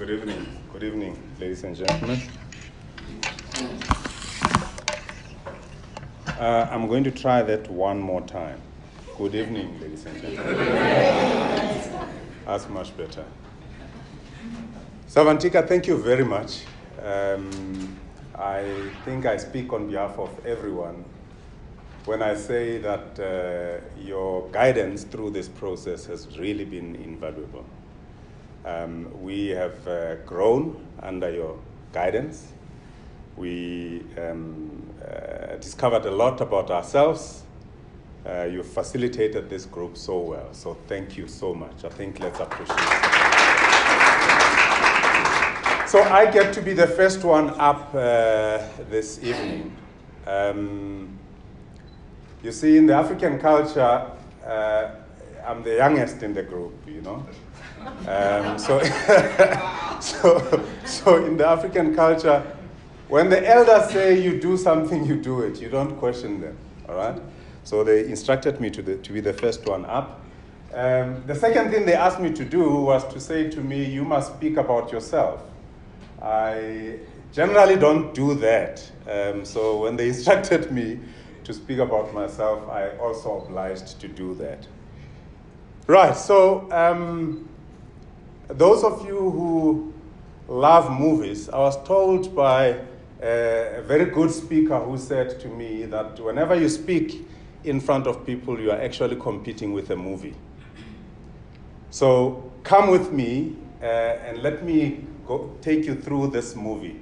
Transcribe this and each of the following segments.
Good evening. Good evening, ladies and gentlemen. I'm going to try that one more time. Good evening, ladies and gentlemen. That's much better. Savantika, thank you very much. I think I speak on behalf of everyone when I say that your guidance through this process has really been invaluable. We have grown under your guidance. We discovered a lot about ourselves. You facilitated this group so well, so thank you so much. I think let's appreciate it. So I get to be the first one up this evening. You see, in the African culture, I'm the youngest in the group, you know. So in the African culture, when the elders say you do something, you do it. You don't question them, all right? So they instructed me to be the first one up. The second thing they asked me to do was to say to me, you must speak about yourself. I generally don't do that. So when they instructed me to speak about myself, I also obliged to do that. Right, so those of you who love movies, I was told by a very good speaker who said to me that whenever you speak in front of people, you are actually competing with a movie. So come with me and let me take you through this movie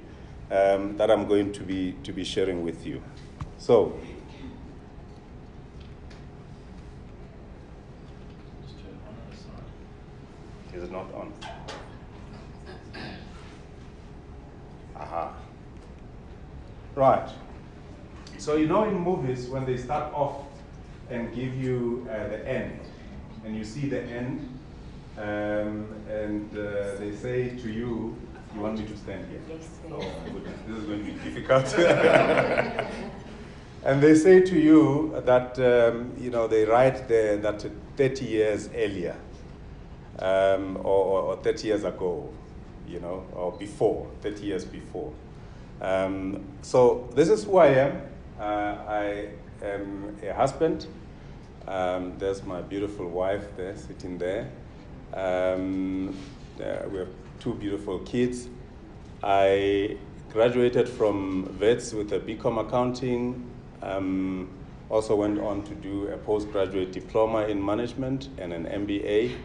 that I'm going to be sharing with you. So, is it not on? Aha. Right. So you know in movies when they start off and give you the end, and you see the end, and they say to you, you want me to stand here? Yes. Oh, goodness, this is going to be difficult. And they say to you that, they write there that 30 years earlier, or 30 years ago, or before, 30 years before. So this is who I am. I am a husband. There's my beautiful wife there, sitting there. We have two beautiful kids. I graduated from Wits with a BCom accounting. Also went on to do a postgraduate diploma in management and an MBA,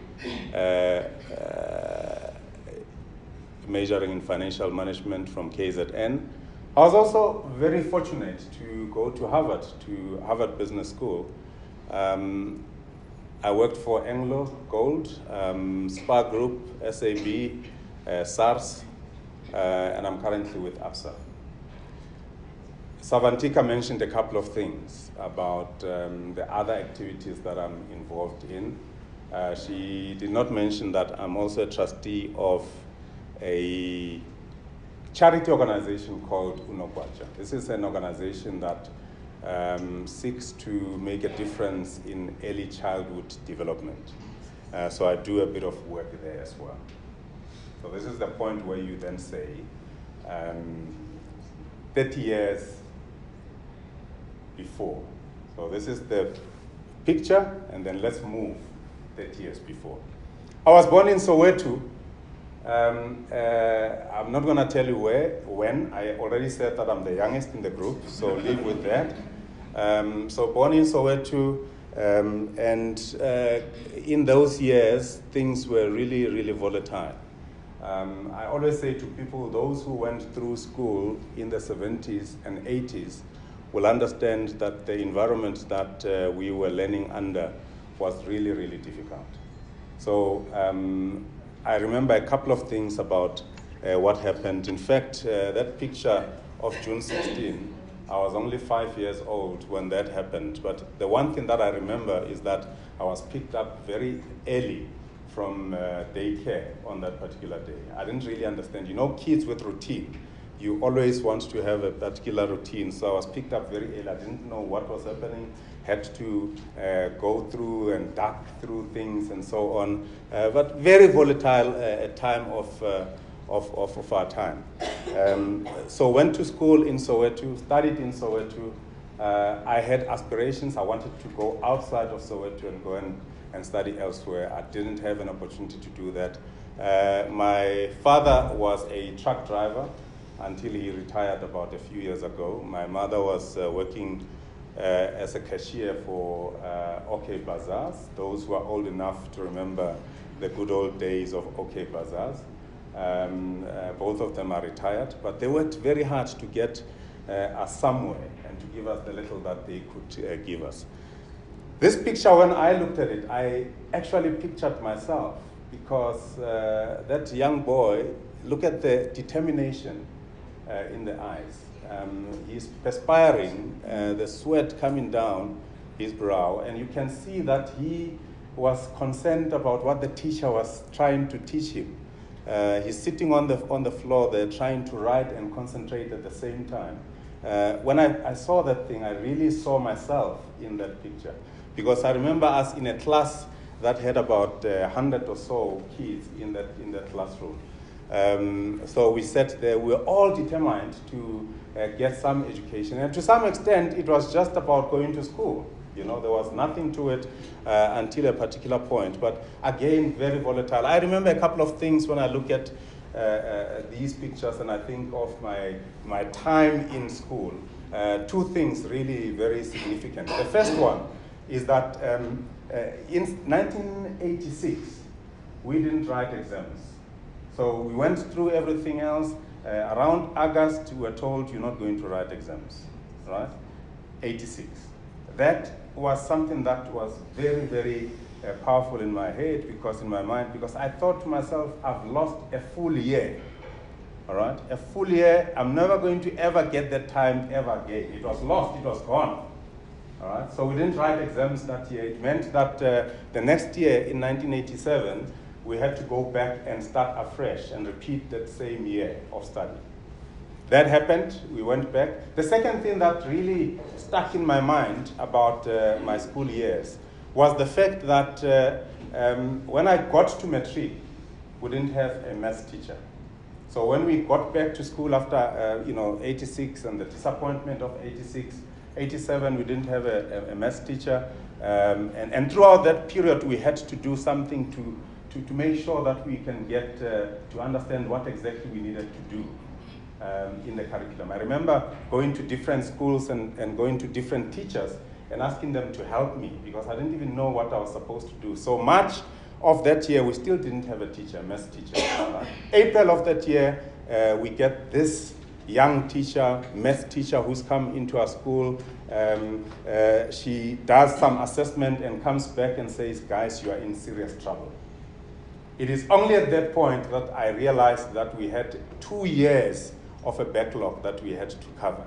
majoring in financial management from KZN. I was also very fortunate to go to Harvard Business School. I worked for Anglo Gold, Spar Group, SAB, SARS, and I'm currently with ABSA. Savantika mentioned a couple of things about the other activities that I'm involved in. She did not mention that I'm also a trustee of a charity organization called Unokwacha. This is an organization that seeks to make a difference in early childhood development. So I do a bit of work there as well. So this is the point where you then say, 30 years before. So this is the picture, and then let's move 30 years before. I was born in Soweto. I'm not going to tell you when. I already said that I'm the youngest in the group, so live with that. So born in Soweto, and in those years, things were really, really volatile. I always say to people, those who went through school in the 70s and 80s will understand that the environment that we were learning under was really, really difficult. So I remember a couple of things about what happened. In fact, that picture of June 16, I was only 5 years old when that happened. But the one thing that I remember is that I was picked up very early from daycare on that particular day. I didn't really understand. Kids with routine, you always want to have a particular routine. So I was picked up very early. I didn't know what was happening. Had to go through and duck through things and so on. But very volatile, a time of our time. So went to school in Soweto, studied in Soweto. I had aspirations. I wanted to go outside of Soweto and go and study elsewhere. I didn't have an opportunity to do that. My father was a truck driver until he retired about a few years ago. My mother was working as a cashier for OK Bazaars, those who are old enough to remember the good old days of OK Bazaars. Both of them are retired, but they worked very hard to get us somewhere and to give us the little that they could give us. This picture, when I looked at it, I actually pictured myself, because that young boy, look at the determination in the eyes. He's perspiring, the sweat coming down his brow, and you can see that he was concerned about what the teacher was trying to teach him. He's sitting on the floor there trying to write and concentrate at the same time. When I saw that thing, I really saw myself in that picture, because I remember us in a class that had about 100 or so kids in that classroom. So we sat there, we were all determined to get some education. And to some extent, it was just about going to school. You know, there was nothing to it until a particular point. But again, very volatile. I remember a couple of things when I look at these pictures and I think of my time in school. Two things really very significant. The first one is that in 1986, we didn't write exams. So we went through everything else. Around August, we were told you're not going to write exams, right? 86. That was something that was very, very powerful in my head, in my mind, because I thought to myself, I've lost a full year, all right? A full year, I'm never going to ever get that time ever again. It was lost, it was gone, all right? So we didn't write exams that year. It meant that the next year, in 1987, we had to go back and start afresh and repeat that same year of study. That happened, we went back. The second thing that really stuck in my mind about my school years was the fact that when I got to matric, we didn't have a maths teacher. So when we got back to school after 86 and the disappointment of 86, 87, we didn't have a maths teacher. And throughout that period, we had to do something to make sure that we can get to understand what exactly we needed to do in the curriculum. I remember going to different schools and going to different teachers and asking them to help me, because I didn't even know what I was supposed to do. So much of that year, we still didn't have a teacher, a maths teacher. April of that year, we get this young teacher, maths teacher, who's come into our school. She does some assessment and comes back and says, guys, you are in serious trouble. It is only at that point that I realized that we had 2 years of a backlog that we had to cover.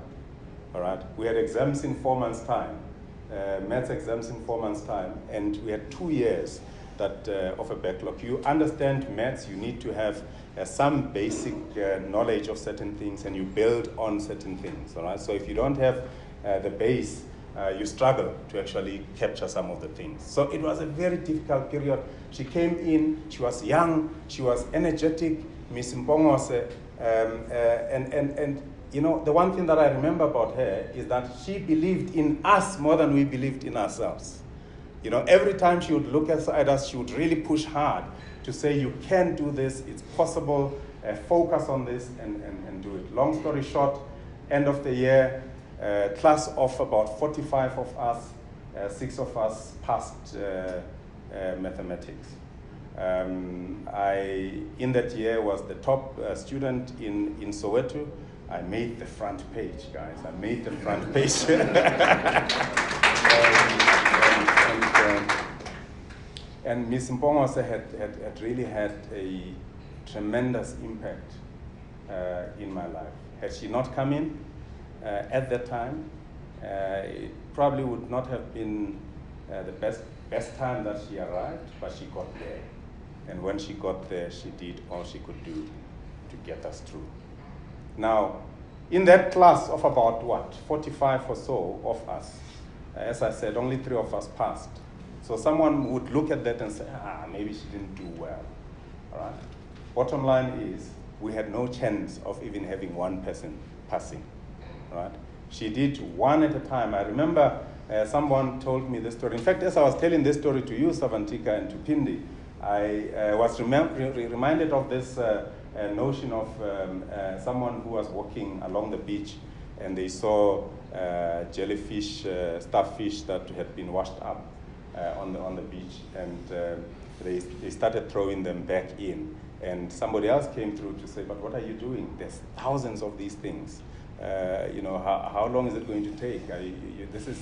All right? We had exams in 4 months' time, maths exams in 4 months' time, and we had 2 years of a backlog. You understand maths, you need to have some basic knowledge of certain things, and you build on certain things. All right? So if you don't have the base, you struggle to actually capture some of the things. So it was a very difficult period. She came in, she was young, she was energetic, Miss Mpongose, and you know, the one thing that I remember about her is that she believed in us more than we believed in ourselves. You know, every time she would look at us, she would really push hard to say, you can do this, it's possible, focus on this and do it. Long story short, end of the year, class of about 45 of us, 6 of us passed mathematics. I, in that year, was the top student in Soweto. I made the front page, guys. I made the front page. And Ms. Mpongose had really had a tremendous impact in my life. Had she not come in at that time, it probably would not have been the best time that she arrived, but she got there. And when she got there, she did all she could do to get us through. Now, in that class of about, 45 or so of us, as I said, only 3 of us passed. So someone would look at that and say, maybe she didn't do well. All right? Bottom line is, we had no chance of even having one person passing, right? She did one at a time. I remember someone told me this story. In fact, as I was telling this story to you, Savantika, and to Pindi, I was reminded of this notion of someone who was walking along the beach, and they saw jellyfish, starfish that had been washed up on the beach, and they started throwing them back in. And somebody else came through to say, but what are you doing? There's thousands of these things. How long is it going to take? This is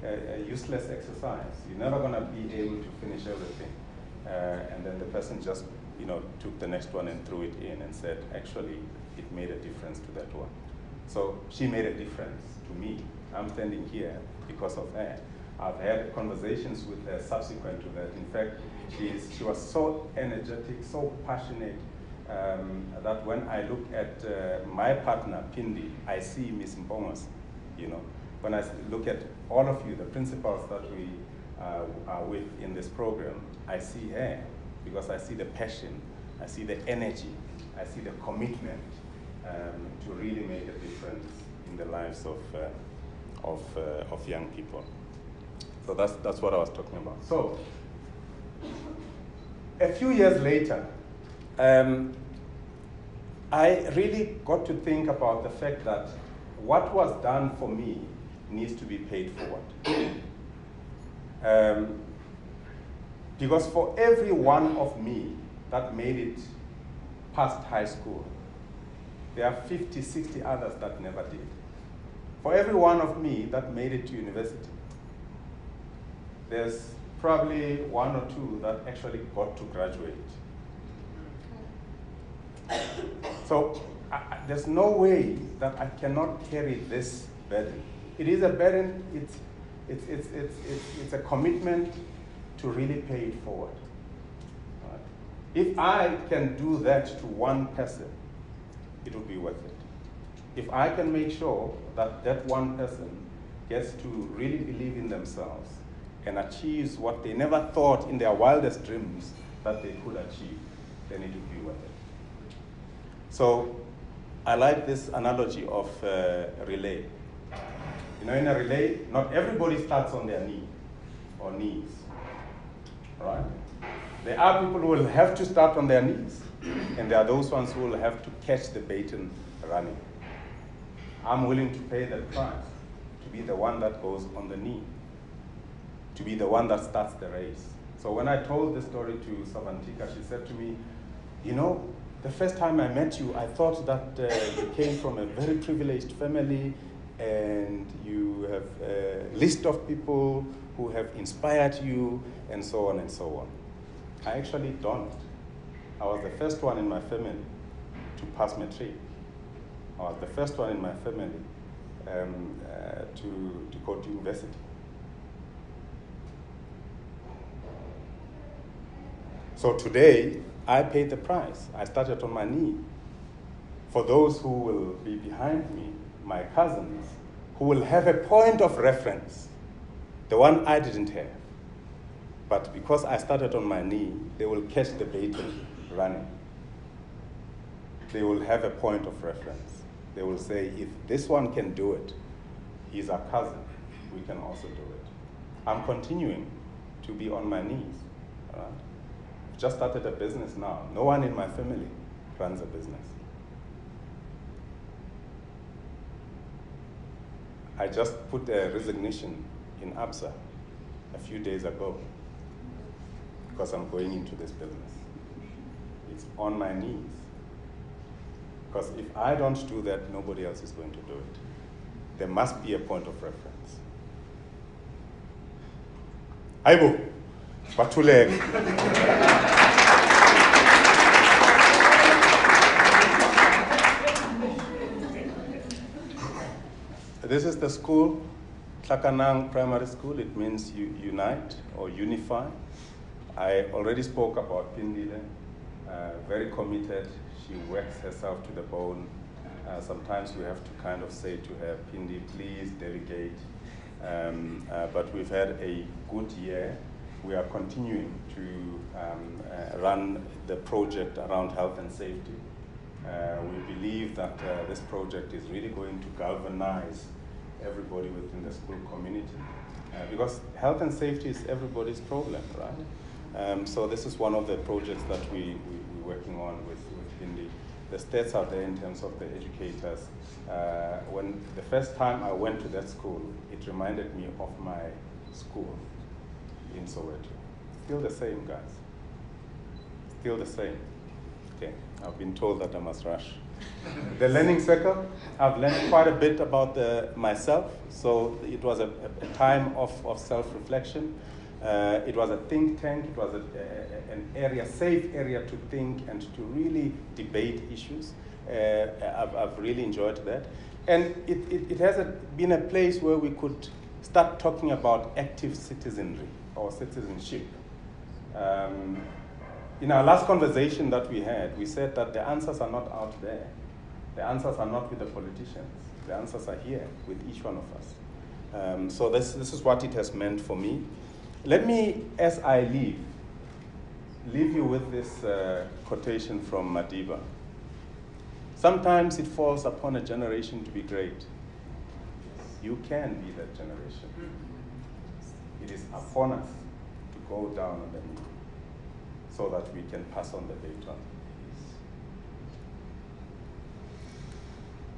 a useless exercise. You're never going to be able to finish everything. And then the person just, took the next one and threw it in and said, actually, it made a difference to that one. So she made a difference to me. I'm standing here because of her. I've had conversations with her subsequent to that. In fact, she was so energetic, so passionate, that when I look at my partner, Pindi, I see Miss Mpongos, When I look at all of you, the principals that we are with in this program, I see her because I see the passion, I see the energy, I see the commitment to really make a difference in the lives of young people. So that's what I was talking about. So a few years later, I really got to think about the fact that what was done for me needs to be paid forward. Because for every one of me that made it past high school, there are 50, 60 others that never did. For every one of me that made it to university, there's probably one or two that actually got to graduate. So there's no way that I cannot carry this burden. It is a burden, it's a commitment to really pay it forward. Right? If I can do that to one person, it will be worth it. If I can make sure that that one person gets to really believe in themselves and achieves what they never thought in their wildest dreams that they could achieve, then it will be worth it. So I like this analogy of relay. In a relay, not everybody starts on their knee or knees, right? There are people who will have to start on their knees, and there are those ones who will have to catch the baton running. I'm willing to pay that price, to be the one that goes on the knee, to be the one that starts the race. So when I told the story to Savantika, she said to me, the first time I met you, I thought that you came from a very privileged family and you have a list of people who have inspired you and so on and so on. I actually don't. I was the first one in my family to pass matric. I was the first one in my family to go to university. So today, I paid the price. I started on my knee. For those who will be behind me, my cousins, who will have a point of reference, the one I didn't have. But because I started on my knee, they will catch the baton running. They will have a point of reference. They will say, if this one can do it, he's our cousin, we can also do it. I'm continuing to be on my knees. All right? Just started a business now. No one in my family runs a business. I just put a resignation in ABSA a few days ago because I'm going into this business. It's on my knees. Because if I don't do that, nobody else is going to do it. There must be a point of reference. Aibo, Batuleng. This is the school, Tlhakanang Primary School. It means unite or unify. I already spoke about Pindi there. Very committed. She works herself to the bone. Sometimes we have to kind of say to her, Pindi, please delegate. But we've had a good year. we are continuing to run the project around health and safety. We believe that this project is really going to galvanize everybody within the school community, because health and safety is everybody's problem, right? So this is one of the projects that we're working on with Bindi. The stats are there in terms of the educators. When the first time I went to that school, it reminded me of my school in Soweto. Still the same, guys. Still the same. Okay, I've been told that I must rush. The learning circle, I've learned quite a bit about myself. So it was a time of self-reflection. It was a think tank. It was an area, safe area to think and to really debate issues. I've really enjoyed that. And it has been a place where we could start talking about active citizenry or citizenship. In our last conversation that we had, we said that the answers are not out there. The answers are not with the politicians. The answers are here with each one of us. So this is what it has meant for me. Let me, as I leave you with this quotation from Madiba. Sometimes it falls upon a generation to be great. You can be that generation. It is upon us to go down on the knee so that we can pass on the baton.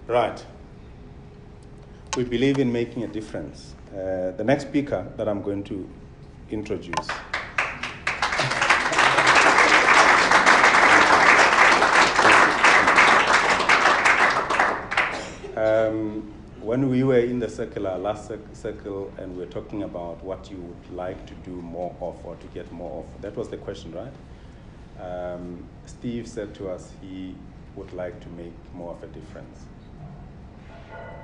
Right. We believe in making a difference. The next speaker that I'm going to introduce. When we were in the circle, our last circle, and we were talking about what you would like to do more of or to get more of, that was the question, right? Steve said to us he would like to make more of a difference.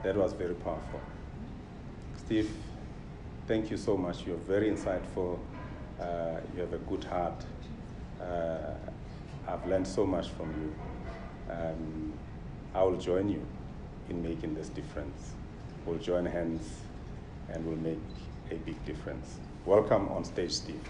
That was very powerful. Steve, thank you so much. You're very insightful. You have a good heart. I've learned so much from you. I will join you in making this difference. We'll join hands and we'll make a big difference. Welcome on stage, Steve.